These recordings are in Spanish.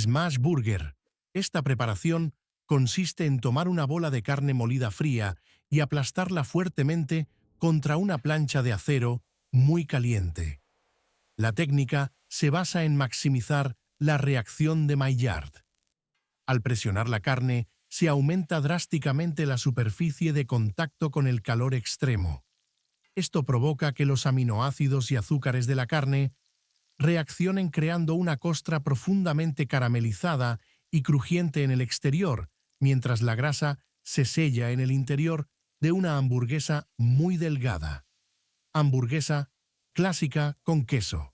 Smash Burger. Esta preparación consiste en tomar una bola de carne molida fría y aplastarla fuertemente contra una plancha de acero muy caliente. La técnica se basa en maximizar la reacción de Maillard. Al presionar la carne, se aumenta drásticamente la superficie de contacto con el calor extremo. Esto provoca que los aminoácidos y azúcares de la carne reaccionen creando una costra profundamente caramelizada y crujiente en el exterior, mientras la grasa se sella en el interior de una hamburguesa muy delgada. Hamburguesa clásica con queso.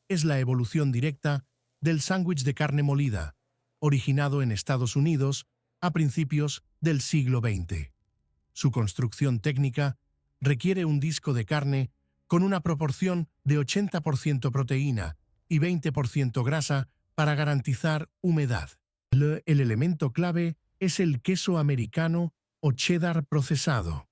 Es la evolución directa del sándwich de carne molida, originado en Estados Unidos a principios del siglo XX. Su construcción técnica requiere un disco de carne con una proporción de 80% proteína y 20% grasa para garantizar humedad. El elemento clave es el queso americano o cheddar procesado.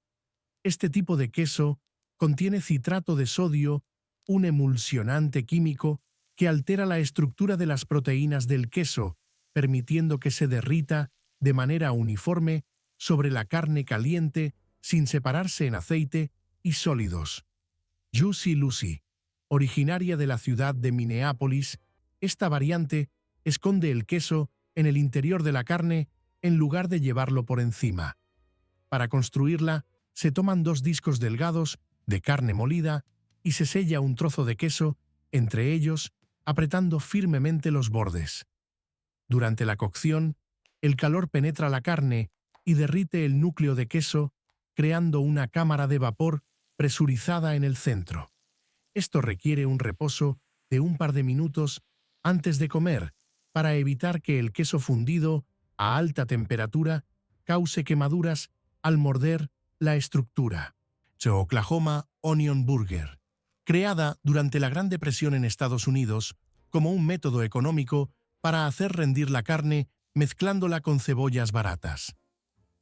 Este tipo de queso contiene citrato de sodio, un emulsionante químico que altera la estructura de las proteínas del queso, permitiendo que se derrita de manera uniforme sobre la carne caliente sin separarse en aceite y sólidos. Juicy Lucy, originaria de la ciudad de Minneapolis, esta variante esconde el queso en el interior de la carne en lugar de llevarlo por encima. Para construirla, se toman 2 discos delgados de carne molida y se sella un trozo de queso entre ellos, apretando firmemente los bordes. Durante la cocción, el calor penetra la carne y derrite el núcleo de queso, creando una cámara de vapor presurizada en el centro. Esto requiere un reposo de un par de minutos antes de comer para evitar que el queso fundido a alta temperatura cause quemaduras al morder la estructura. Oklahoma Onion Burger. Creada durante la Gran Depresión en Estados Unidos como un método económico para hacer rendir la carne mezclándola con cebollas baratas.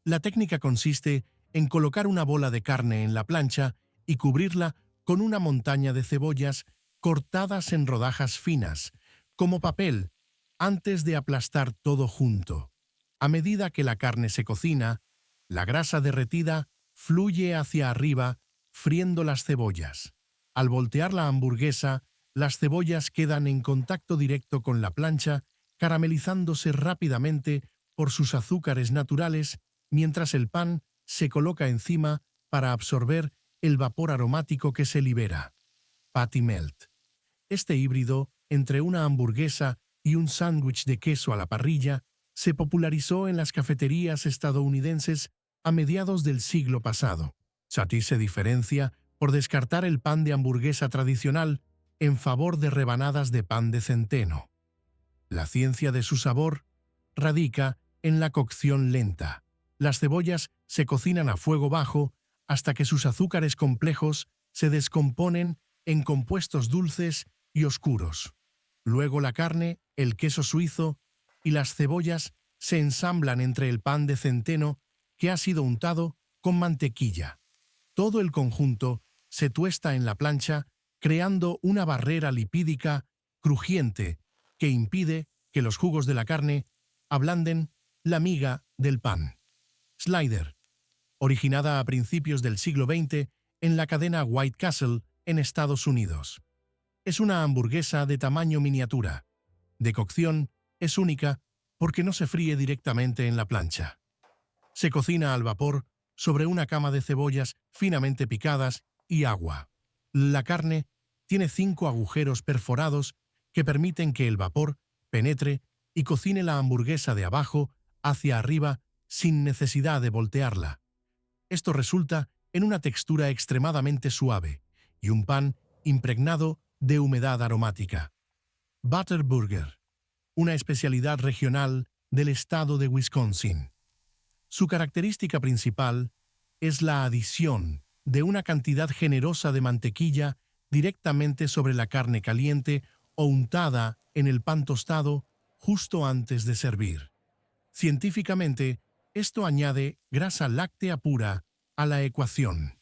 La técnica consiste en colocar una bola de carne en la plancha y cubrirla con una montaña de cebollas cortadas en rodajas finas, como papel, antes de aplastar todo junto. A medida que la carne se cocina, la grasa derretida fluye hacia arriba, friendo las cebollas. Al voltear la hamburguesa, las cebollas quedan en contacto directo con la plancha, caramelizándose rápidamente por sus azúcares naturales, mientras el pan se coloca encima para absorber el vapor aromático que se libera. Patty Melt. Este híbrido entre una hamburguesa y un sándwich de queso a la parrilla se popularizó en las cafeterías estadounidenses a mediados del siglo pasado. Patty se diferencia por descartar el pan de hamburguesa tradicional en favor de rebanadas de pan de centeno. La ciencia de su sabor radica en la cocción lenta. Las cebollas se cocinan a fuego bajo hasta que sus azúcares complejos se descomponen en compuestos dulces y oscuros. Luego la carne, el queso suizo y las cebollas se ensamblan entre el pan de centeno que ha sido untado con mantequilla. Todo el conjunto se tuesta en la plancha, creando una barrera lipídica crujiente que impide que los jugos de la carne ablanden la miga del pan. Slider, originada a principios del siglo XX en la cadena White Castle en Estados Unidos. Es una hamburguesa de tamaño miniatura. De cocción es única porque no se fríe directamente en la plancha. Se cocina al vapor sobre una cama de cebollas finamente picadas y agua. La carne tiene 5 agujeros perforados que permiten que el vapor penetre y cocine la hamburguesa de abajo hacia arriba sin necesidad de voltearla. Esto resulta en una textura extremadamente suave y un pan impregnado de humedad aromática. Butter Burger, una especialidad regional del estado de Wisconsin. Su característica principal es la adición de una cantidad generosa de mantequilla directamente sobre la carne caliente o untada en el pan tostado justo antes de servir. Científicamente, esto añade grasa láctea pura a la ecuación.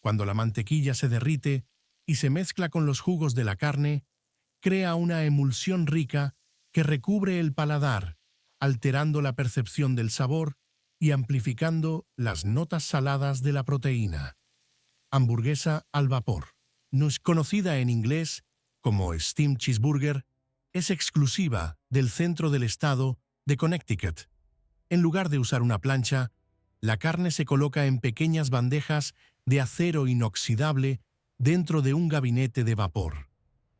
Cuando la mantequilla se derrite y se mezcla con los jugos de la carne, crea una emulsión rica que recubre el paladar, alterando la percepción del sabor y amplificando las notas saladas de la proteína. Hamburguesa al vapor. No es conocida en inglés como Steam Cheeseburger, es exclusiva del centro del estado de Connecticut. En lugar de usar una plancha, la carne se coloca en pequeñas bandejas de acero inoxidable dentro de un gabinete de vapor.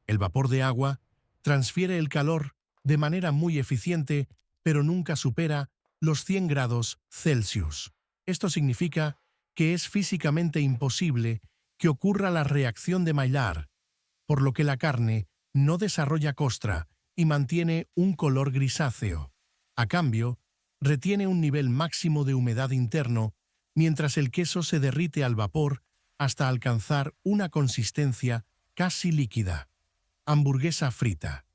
El vapor de agua transfiere el calor de manera muy eficiente, pero nunca supera los 100 grados Celsius. Esto significa que es físicamente imposible que ocurra la reacción de Maillard, por lo que la carne no desarrolla costra y mantiene un color grisáceo. A cambio, retiene un nivel máximo de humedad interno, mientras el queso se derrite al vapor hasta alcanzar una consistencia casi líquida. Hamburguesa frita,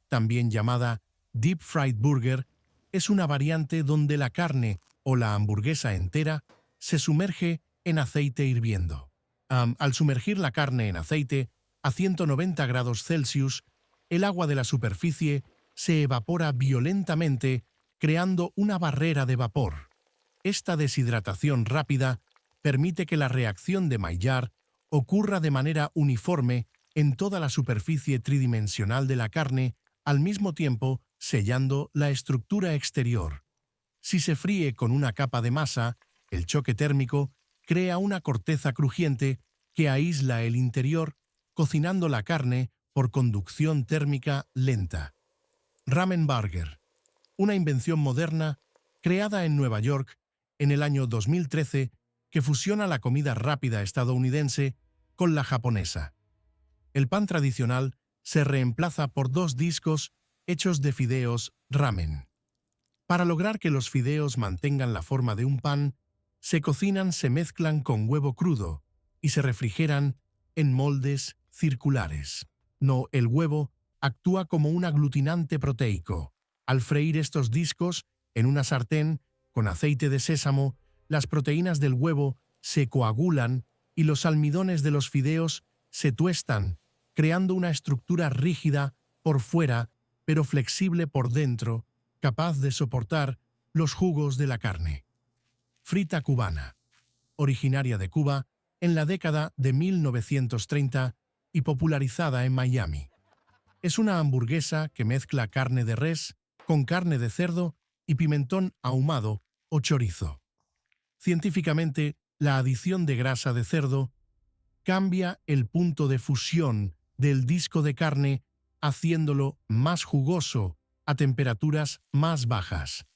también llamada Deep Fried Burger, es una variante donde la carne o la hamburguesa entera se sumerge en aceite hirviendo. Al sumergir la carne en aceite a 190 grados Celsius, el agua de la superficie se evapora violentamente, creando una barrera de vapor. Esta deshidratación rápida permite que la reacción de Maillard ocurra de manera uniforme en toda la superficie tridimensional de la carne, al mismo tiempo sellando la estructura exterior. Si se fríe con una capa de masa, el choque térmico crea una corteza crujiente que aísla el interior, cocinando la carne por conducción térmica lenta. Ramen Burger, una invención moderna creada en Nueva York en el año 2013 que fusiona la comida rápida estadounidense con la japonesa. El pan tradicional se reemplaza por 2 discos hechos de fideos ramen. Para lograr que los fideos mantengan la forma de un pan, se mezclan con huevo crudo y se refrigeran en moldes circulares. El huevo actúa como un aglutinante proteico. Al freír estos discos en una sartén con aceite de sésamo, las proteínas del huevo se coagulan y los almidones de los fideos se tuestan, creando una estructura rígida por fuera, pero flexible por dentro, capaz de soportar los jugos de la carne. Frita cubana, originaria de Cuba en la década de 1930 y popularizada en Miami. Es una hamburguesa que mezcla carne de res con carne de cerdo y pimentón ahumado o chorizo. Científicamente, la adición de grasa de cerdo cambia el punto de fusión del disco de carne, haciéndolo más jugoso a temperaturas más bajas.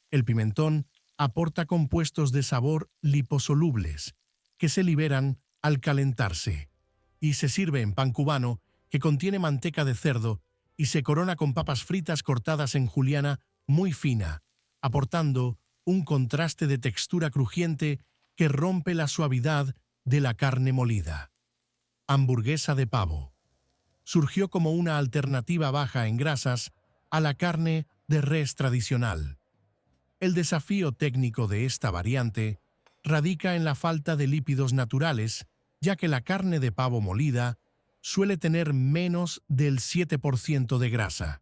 El pimentón aporta compuestos de sabor liposolubles que se liberan al calentarse y se sirve en pan cubano que contiene manteca de cerdo y se corona con papas fritas cortadas en juliana muy fina, aportando un contraste de textura crujiente que rompe la suavidad de la carne molida. Hamburguesa de pavo. Surgió como una alternativa baja en grasas a la carne de res tradicional. El desafío técnico de esta variante radica en la falta de lípidos naturales, ya que la carne de pavo molida suele tener menos del 7% de grasa.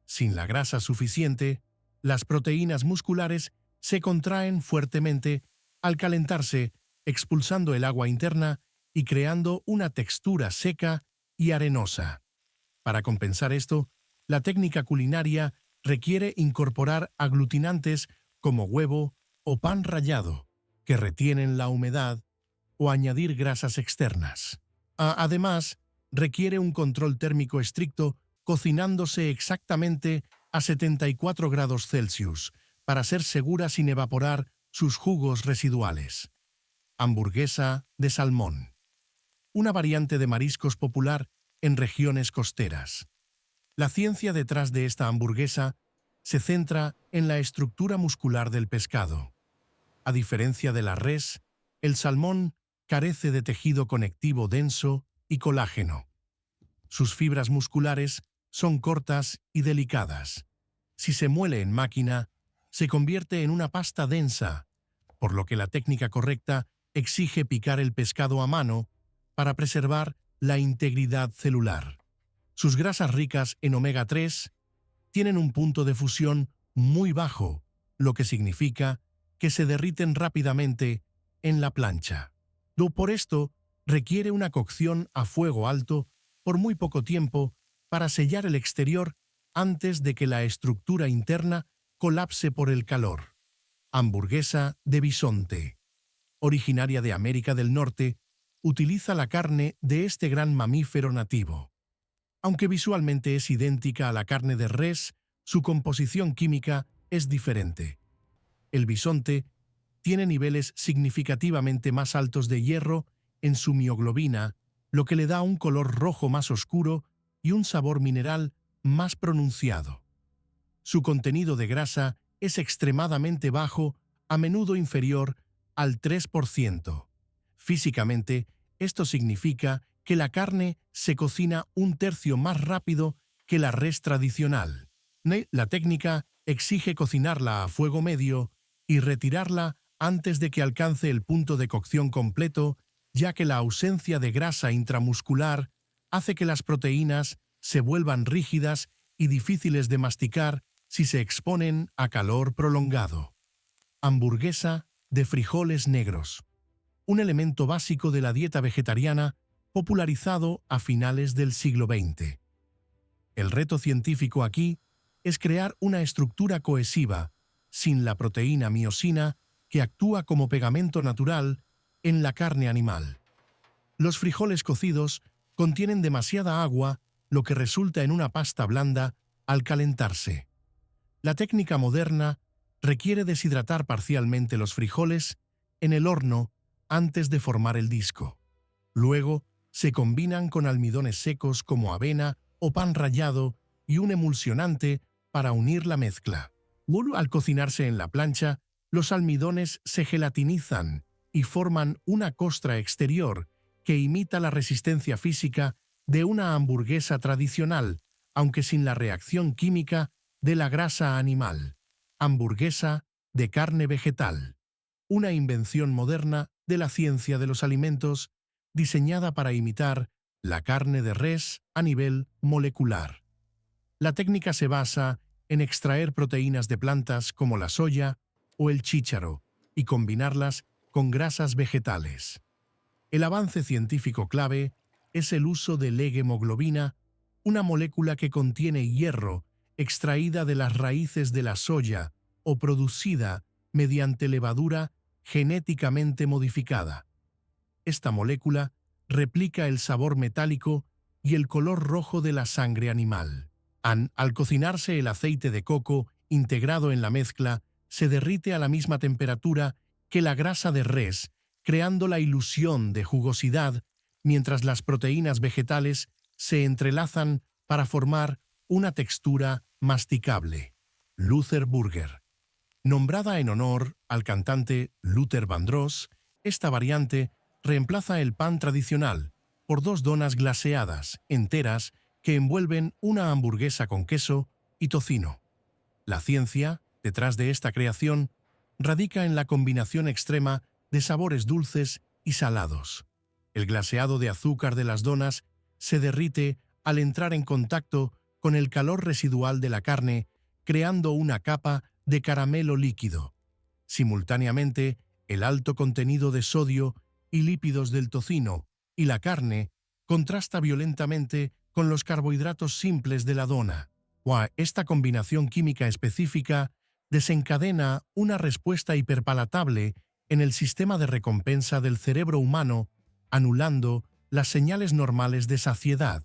Sin la grasa suficiente, las proteínas musculares se contraen fuertemente al calentarse, expulsando el agua interna y creando una textura seca y arenosa. Para compensar esto, la técnica culinaria requiere incorporar aglutinantes como huevo o pan rallado, que retienen la humedad, o añadir grasas externas. Además, requiere un control térmico estricto, cocinándose exactamente a 74 grados Celsius, para ser segura sin evaporar sus jugos residuales. Hamburguesa de salmón. Una variante de mariscos popular en regiones costeras. La ciencia detrás de esta hamburguesa se centra en la estructura muscular del pescado. A diferencia de la res, el salmón carece de tejido conectivo denso y colágeno. Sus fibras musculares son cortas y delicadas. Si se muele en máquina, se convierte en una pasta densa, por lo que la técnica correcta exige picar el pescado a mano para preservar la integridad celular. Sus grasas ricas en omega 3 tienen un punto de fusión muy bajo, lo que significa que se derriten rápidamente en la plancha. Por esto, requiere una cocción a fuego alto por muy poco tiempo para sellar el exterior antes de que la estructura interna colapse por el calor. Hamburguesa de bisonte. Originaria de América del Norte, utiliza la carne de este gran mamífero nativo. Aunque visualmente es idéntica a la carne de res, su composición química es diferente. El bisonte tiene niveles significativamente más altos de hierro en su mioglobina, lo que le da un color rojo más oscuro y un sabor mineral más pronunciado. Su contenido de grasa es extremadamente bajo, a menudo inferior al 3%. Físicamente, esto significa que la carne se cocina un tercio más rápido que la res tradicional. La técnica exige cocinarla a fuego medio y retirarla antes de que alcance el punto de cocción completo, ya que la ausencia de grasa intramuscular hace que las proteínas se vuelvan rígidas y difíciles de masticar si se exponen a calor prolongado. Hamburguesa de frijoles negros. Un elemento básico de la dieta vegetariana popularizado a finales del siglo XX. El reto científico aquí es crear una estructura cohesiva, sin la proteína miosina que actúa como pegamento natural en la carne animal. Los frijoles cocidos contienen demasiada agua, lo que resulta en una pasta blanda al calentarse. La técnica moderna requiere deshidratar parcialmente los frijoles en el horno antes de formar el disco. Luego, se combinan con almidones secos como avena o pan rallado y un emulsionante para unir la mezcla. Al cocinarse en la plancha, los almidones se gelatinizan y forman una costra exterior que imita la resistencia física de una hamburguesa tradicional, aunque sin la reacción química de la grasa animal. Hamburguesa de carne vegetal. Una invención moderna de la ciencia de los alimentos diseñada para imitar la carne de res a nivel molecular. La técnica se basa en extraer proteínas de plantas como la soya o el chícharo y combinarlas con grasas vegetales. El avance científico clave es el uso de L-hemoglobina, una molécula que contiene hierro extraída de las raíces de la soya o producida mediante levadura genéticamente modificada. Esta molécula replica el sabor metálico y el color rojo de la sangre animal. Al cocinarse el aceite de coco integrado en la mezcla, se derrite a la misma temperatura que la grasa de res, creando la ilusión de jugosidad, mientras las proteínas vegetales se entrelazan para formar una textura masticable. Luther Burger. Nombrada en honor al cantante Luther Vandross, esta variante reemplaza el pan tradicional por dos donas glaseadas, enteras, que envuelven una hamburguesa con queso y tocino. La ciencia, detrás de esta creación, radica en la combinación extrema de sabores dulces y salados. El glaseado de azúcar de las donas se derrite al entrar en contacto con el calor residual de la carne, creando una capa de caramelo líquido. Simultáneamente, el alto contenido de sodio y lípidos del tocino y la carne contrasta violentamente con los carbohidratos simples de la dona. Esta combinación química específica desencadena una respuesta hiperpalatable en el sistema de recompensa del cerebro humano, anulando las señales normales de saciedad.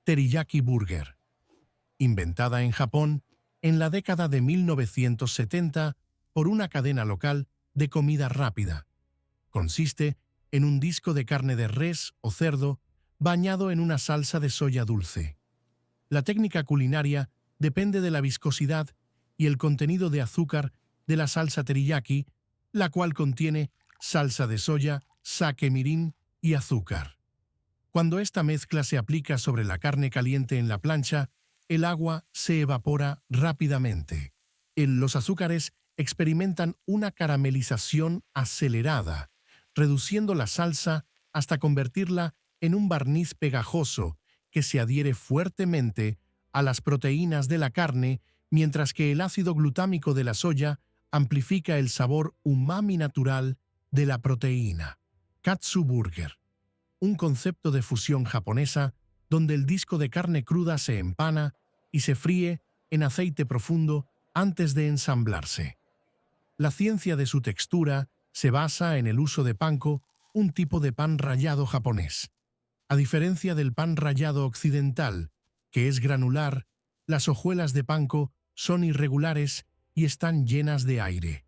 Teriyaki Burger. Inventada en Japón en la década de 1970 por una cadena local de comida rápida. Consiste en un disco de carne de res o cerdo bañado en una salsa de soya dulce. La técnica culinaria depende de la viscosidad y el contenido de azúcar de la salsa teriyaki, la cual contiene salsa de soya, sake mirin y azúcar. Cuando esta mezcla se aplica sobre la carne caliente en la plancha, el agua se evapora rápidamente. Los azúcares experimentan una caramelización acelerada, reduciendo la salsa hasta convertirla en un barniz pegajoso que se adhiere fuertemente a las proteínas de la carne, mientras que el ácido glutámico de la soya amplifica el sabor umami natural de la proteína. Katsu Burger, un concepto de fusión japonesa donde el disco de carne cruda se empana y se fríe en aceite profundo antes de ensamblarse. La ciencia de su textura se basa en el uso de panko, un tipo de pan rallado japonés. A diferencia del pan rallado occidental, que es granular, las hojuelas de panko son irregulares y están llenas de aire.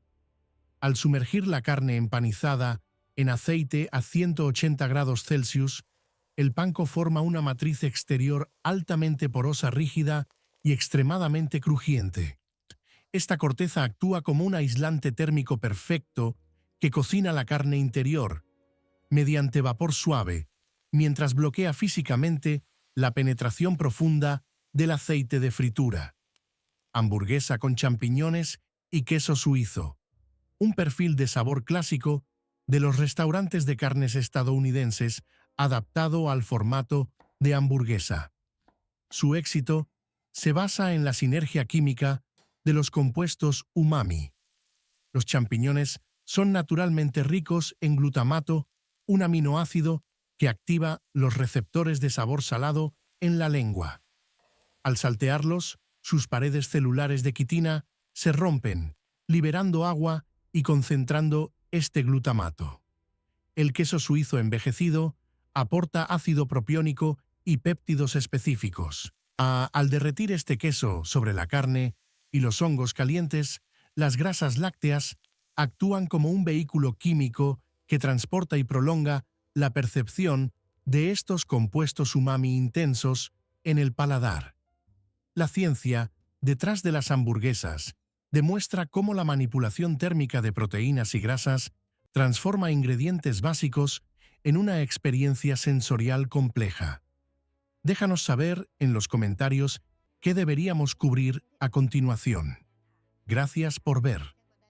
Al sumergir la carne empanizada en aceite a 180 grados Celsius, el panko forma una matriz exterior altamente porosa, rígida y extremadamente crujiente. Esta corteza actúa como un aislante térmico perfecto que cocina la carne interior mediante vapor suave, mientras bloquea físicamente la penetración profunda del aceite de fritura. Hamburguesa con champiñones y queso suizo. Un perfil de sabor clásico de los restaurantes de carnes estadounidenses adaptado al formato de hamburguesa. Su éxito se basa en la sinergia química de los compuestos umami. Los champiñones son naturalmente ricos en glutamato, un aminoácido que activa los receptores de sabor salado en la lengua. Al saltearlos, sus paredes celulares de quitina se rompen, liberando agua y concentrando este glutamato. El queso suizo envejecido aporta ácido propiónico y péptidos específicos. Al derretir este queso sobre la carne y los hongos calientes, las grasas lácteas actúan como un vehículo químico que transporta y prolonga la percepción de estos compuestos umami intensos en el paladar. La ciencia, detrás de las hamburguesas, demuestra cómo la manipulación térmica de proteínas y grasas transforma ingredientes básicos en una experiencia sensorial compleja. Déjanos saber en los comentarios qué deberíamos cubrir a continuación. Gracias por ver.